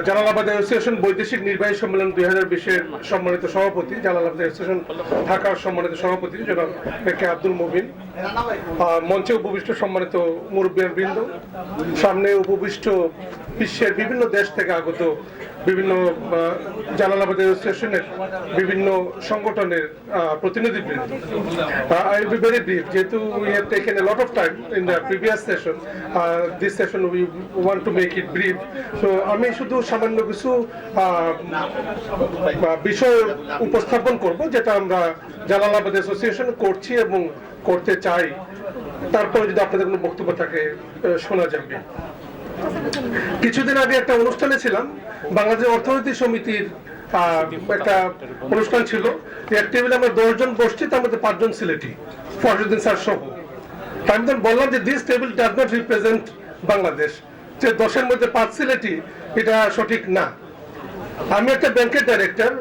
Jalalabad association বৈদেশিক নির্বাহী সম্মেলন 2020-এর সম্মানিত সভাপতি, জালালাবাদ অ্যাসোসিয়েশন ঢাকার সম্মানিত সভাপতি জনাব কে আব্দুল মুবিন, মঞ্চে উপবিষ্ট সম্মানিত মুরব্বিয়ানবৃন্দ, সামনে উপবিষ্ট বিশ্বের বিভিন্ন দেশ থেকে আগত বিভিন্ন জালালাবাদ অ্যাসোসিয়েশনের বিভিন্ন সংগঠনের প্রতিনিধিবৃন্দ। I will be very brief. যেহেতু we have taken a lot of time in the previous session, this session we want to make it brief. So আমি শুধু সামান্য কিছু বিষয় উপস্থাপন করব যেটা আমরা জালালাবাদ অ্যাসোসিয়েশন করছি এবং করতে চাই। তারপরে যদি আপনাদের কোনো বক্তব্য থাকে শোনা যাবে। কিছুদিন আগে একটা অনুষ্ঠানে ছিলাম, বাংলাদেশ অর্থনীতি সমিতির একটা অনুষ্ঠান ছিল। এক টেবিলে আমরা 10 জন বসছি, তার মধ্যে 5 জন সিলেটি, ফরজুদ্দিন স্যার সহ। আমি তখন বললাম যে this table does not represent Bangladesh, যে 10-এর মধ্যে 5 সিলেটি, এটা সঠিক না। আমি একটা ব্যাংকের director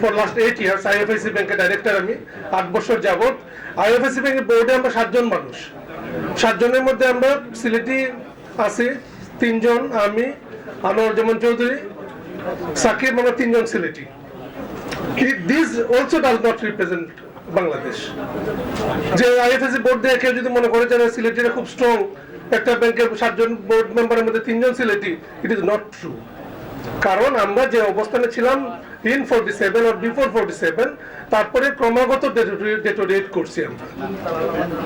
for last 8 years, IFIC ব্যাংকের ডাইরেক্টর আমি 8 বছর যাবত। আইএফআইসি ব্যাংকের বোর্ডে আমরা 7 জন মানুষ, 7 জনের মধ্যে আমরা সিলেটি আছি 3 জন, আমি আনোয়ারুজ্জামান চৌধুরী, সাকিব, আমরা 3 জন Sylheti. This also does not represent Bangladesh. যে আইএফএসি বোর্ড দিয়ে কেউ যদি মনে করে যে সিলেটিরা খুব স্ট্রং, একটা ব্যাংকের 7 জন বোর্ড মেম্বারের মধ্যে 3 জন Sylheti, it is not true. কারণ আমরা যে অবস্থানে ছিলাম ইন 47 or বিফোর 47, তারপরে ক্রমাগত ডেটোরিয়েট করছি আমরা।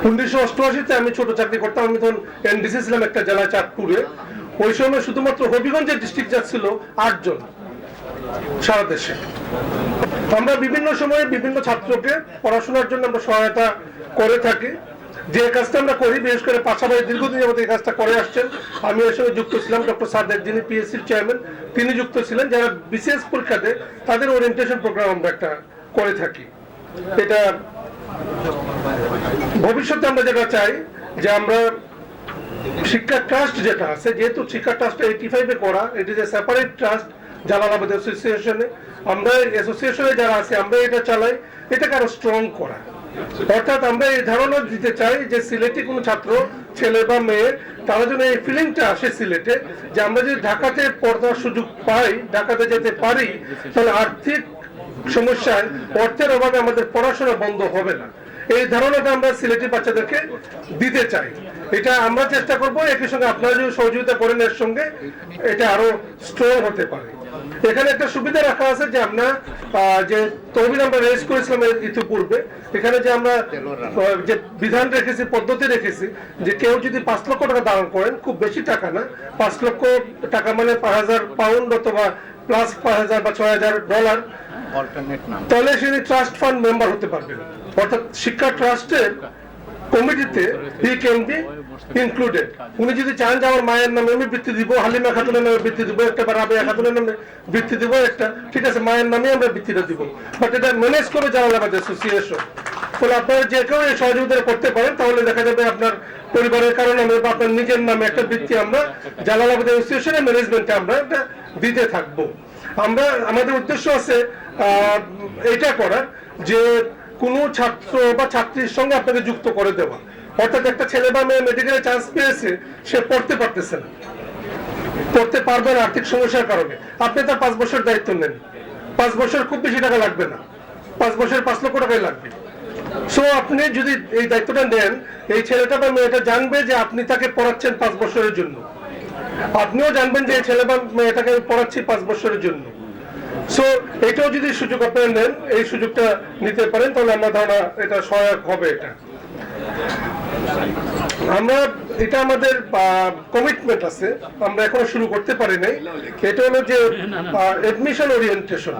1988-তে আমি ছোট চাকরি করতাম, আমি তখন এনডিসি ছিলাম একটা জেলায়, চাঁদপুরে। ওই সময় শুধুমাত্র হবিগঞ্জের ডিস্ট্রিক্ট জাজ ছিল 8 জন সারা দেশে। আমরা বিভিন্ন সময়ে বিভিন্ন ছাত্রকে পড়াশোনার জন্য আমরা সহায়তা করে থাকি। যে কাজটা আমরা করি, বিশেষ করে পাশাপাশি দীর্ঘদিন যাবত এই কাজটা করে আসছেন। আমি এর সঙ্গে যুক্ত ছিলাম, ডক্টর সাদেক যিনি পিএসসির চেয়ারম্যান, তিনি যুক্ত ছিলেন। যারা বিসিএস পরীক্ষা দেয় তাদের ওরিয়েন্টেশন প্রোগ্রাম আমরা একটা করে থাকি। এটা ভবিষ্যতে আমরা যেটা চাই যে আমরা শিক্ষা ট্রাস্ট যেটা আছে, যেহেতু শিক্ষা ট্রাস্ট 85-এ করা, it is a separate trust Jalalabad অ্যাসোসিয়েশনে। আমরা অ্যাসোসিয়েশনে যারা আছে আমরা এটা চালাই, এটাকে আরো স্ট্রং করা। অর্থাৎ আমরা এই ধারণা দিতে চাই যে সিলেটে কোনো ছাত্র, ছেলে বা মেয়ে, তারা যেন এই ফিলিংটা আসে সিলেটে যে আমরা যদি ঢাকাতে পড়ার সুযোগ পাই, ঢাকাতে যেতে পারি, তাহলে আর্থিক সমস্যায় অর্থের অভাবে আমাদের পড়াশোনা বন্ধ হবে না। এই ধারণাটা আমরা সিলেটি বাচ্চাদেরকে দিতে চাই। এটা আমরা চেষ্টা করবো, একই সঙ্গে আপনারা যদি সহযোগিতা করেন এর সঙ্গে, এটা আরো স্ট্রং হতে পারে। এখানে একটা সুবিধা রাখা আছে যে আমরা যে তহবিল আমরা রেজ করেছিলাম ইতিপূর্বে, এখানে যে আমরা যে বিধান রেখেছি, পদ্ধতি রেখেছি, যে কেউ যদি 5 লক্ষ টাকা দান করেন, খুব বেশি টাকা না, 5 লক্ষ টাকা মানে 5000 পাউন্ড অথবা প্লাস 5000 বা $6000, তাহলে তিনি ট্রাস্ট ফান্ড মেম্বার হতে পারবেন। অর্থাৎ শিক্ষা ট্রাস্টের কমিটিতে হি ক্যান বি ইনক্লুডেড। উনি যদি চান যে আমার মায়ের নামে আমি বৃত্তি দিব, হালিমা খাতুনের নামে বৃত্তি দিব একটা, বা রাবেয়া খাতুনের নামে বৃত্তি দিব একটা, ঠিক আছে, মায়ের নামে আমরা বৃত্তিটা দিব, বাট এটা ম্যানেজ করে জালালাবাদ অ্যাসোসিয়েশন। ফলে আপনারা যে কেউ এই সহযোগিতা করতে পারেন, তাহলে দেখা যাবে আপনার পরিবারের কারণে বা আপনার নিজের নামে একটা বৃত্তি আমরা জালালাবাদ অ্যাসোসিয়েশনের ম্যানেজমেন্টে আমরা এটা দিতে থাকবো। আমরা আমাদের উদ্দেশ্য আছে এটা করার যে কোনো ছাত্র বা ছাত্রীর সঙ্গে আপনাকে যুক্ত করে দেওয়া। অর্থাৎ একটা ছেলে বা মেয়ে মেডিকেলে চান্স পেয়েছে, সে পড়তে পারতেছে না, পড়তে পারবে না আর্থিক সমস্যার কারণে, আপনি তার 5 বছর দায়িত্ব নেন। 5 বছর খুব বেশি টাকা লাগবে না, 5 বছর 5 লক্ষ টাকাই লাগবে। সো আপনি যদি এই দায়িত্বটা নেন, এই ছেলেটা বা মেয়েটা জানবে যে আপনি তাকে পড়াচ্ছেন 5 বছরের জন্য, আপনিও জানবেন যে এই ছেলে বা মেয়েটাকে পড়াচ্ছি 5 বছরের জন্য। সো এটাও যদি সুযোগ আপনারা নেন, এই সুযোগটা নিতে পারেন, তাহলে আমরা ধারণা এটা সহায়ক হবে। এটা আমাদের কমিটমেন্ট আছে, আমরা এখনো শুরু করতে পারি নাই। এটা হলো যে এডমিশন ওরিয়েন্টেশন,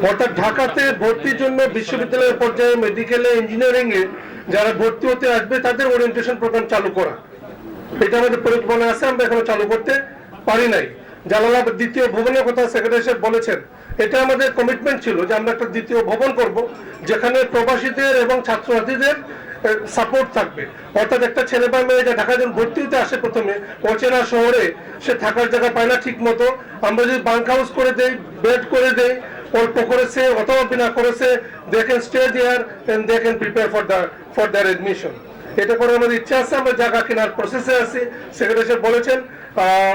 অর্থাৎ ঢাকাতে ভর্তির জন্য বিশ্ববিদ্যালয়ের পর্যায়ে মেডিকেলে, ইঞ্জিনিয়ারিং এ যারা ভর্তি হতে আসবে তাদের ওরিয়েন্টেশন প্রোগ্রাম চালু করা, এটা আমাদের পরিকল্পনা আছে, আমরা এখনো চালু করতে পারি নাই। জালালাবাদ দ্বিতীয় ভবনের কথা সেক্রেটারি সাহেব বলেছেন, এটা আমাদের কমিটমেন্ট ছিল যে আমরা একটা দ্বিতীয় ভবন করব, যেখানে প্রবাসীদের এবং ছাত্রছাত্রীদের সাপোর্ট থাকবে। অর্থাৎ একটা ছেলে বা মেয়ে যে ঢাকা যখন ভর্তি হতে আসে, প্রথমে অচেনা শহরে সে থাকার জায়গা পায় না ঠিক মতো, আমরা যদি বাঙ্ক হাউস করে দেই, বেড করে দেই, অল্প করেছে অথবা বিনা করেছে, they can stay there and they can prepare for their admission. এটা করে আমাদের ইচ্ছা আছে, আমরা জায়গা কেনার প্রসেসে আছি। সেক্রেটারি সাহেব বলেছেন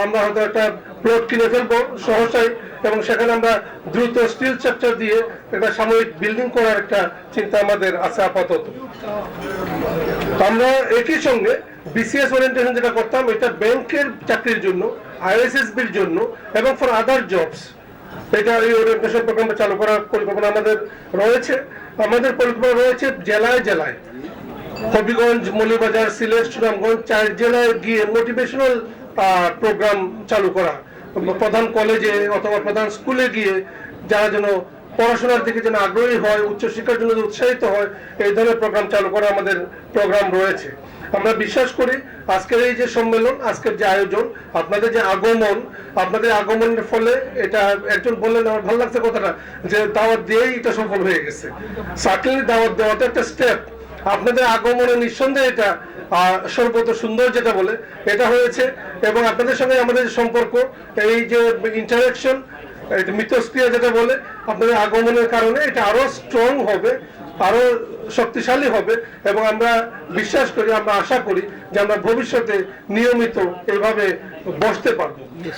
আমরা হয়তো একটা প্লট কিনে ফেলবো সহসাই, এবং সেখানে আমরা দ্রুত স্টিল স্ট্রাকচার দিয়ে একটা সাময়িক বিল্ডিং করার একটা চিন্তা আমাদের আছে আপাতত। আমরা একই সঙ্গে বিসিএস ওরিয়েন্টেশন যেটা করতাম, এটা ব্যাংকের চাকরির জন্য, আইএসএসবির জন্য এবং ফর আদার জবস, এটা এই ওরিয়েন্টেশন প্রোগ্রাম চালু করার পরিকল্পনা আমাদের রয়েছে। আমাদের পরিকল্পনা রয়েছে জেলায় জেলায়, হবিগঞ্জ, মৌলভীবাজার, সিলেট, সুনামগঞ্জ 4 জেলায় গিয়ে মোটিভেশনাল প্রোগ্রাম চালু করা, প্রধান কলেজে অথবা প্রধান স্কুলে গিয়ে যারা যেন পড়াশোনার দিকে যেন আগ্রহী হয়, উচ্চশিক্ষার জন্য উৎসাহিত হয়, এই ধরনের প্রোগ্রাম চালু করা আমাদের প্রোগ্রাম রয়েছে। আমরা বিশ্বাস করি আজকের এই যে সম্মেলন, আজকের যে আয়োজন, আপনাদের যে আগমন, আপনাদের আগমনের ফলে, এটা একজন বললেন আমার ভালো লাগছে কথাটা, যে দাওয়াত দিয়েই এটা সফল হয়ে গেছে। সার্টেনলি দাওয়াত দেওয়াটা একটা স্টেপ, আপনাদের আগমনে নিঃসন্দেহে এটা সর্বত সুন্দর যেটা বলে এটা হয়েছে। এবং আপনাদের সঙ্গে আমাদের যে সম্পর্ক, এই যে ইন্টারাকশন, মিথস্ক্রিয়া যেটা বলে, আপনাদের আগমনের কারণে এটা আরো স্ট্রং হবে, আরো শক্তিশালী হবে। এবং আমরা বিশ্বাস করি, আমরা আশা করি যে আমরা ভবিষ্যতে নিয়মিত এইভাবে বসতে পারবো।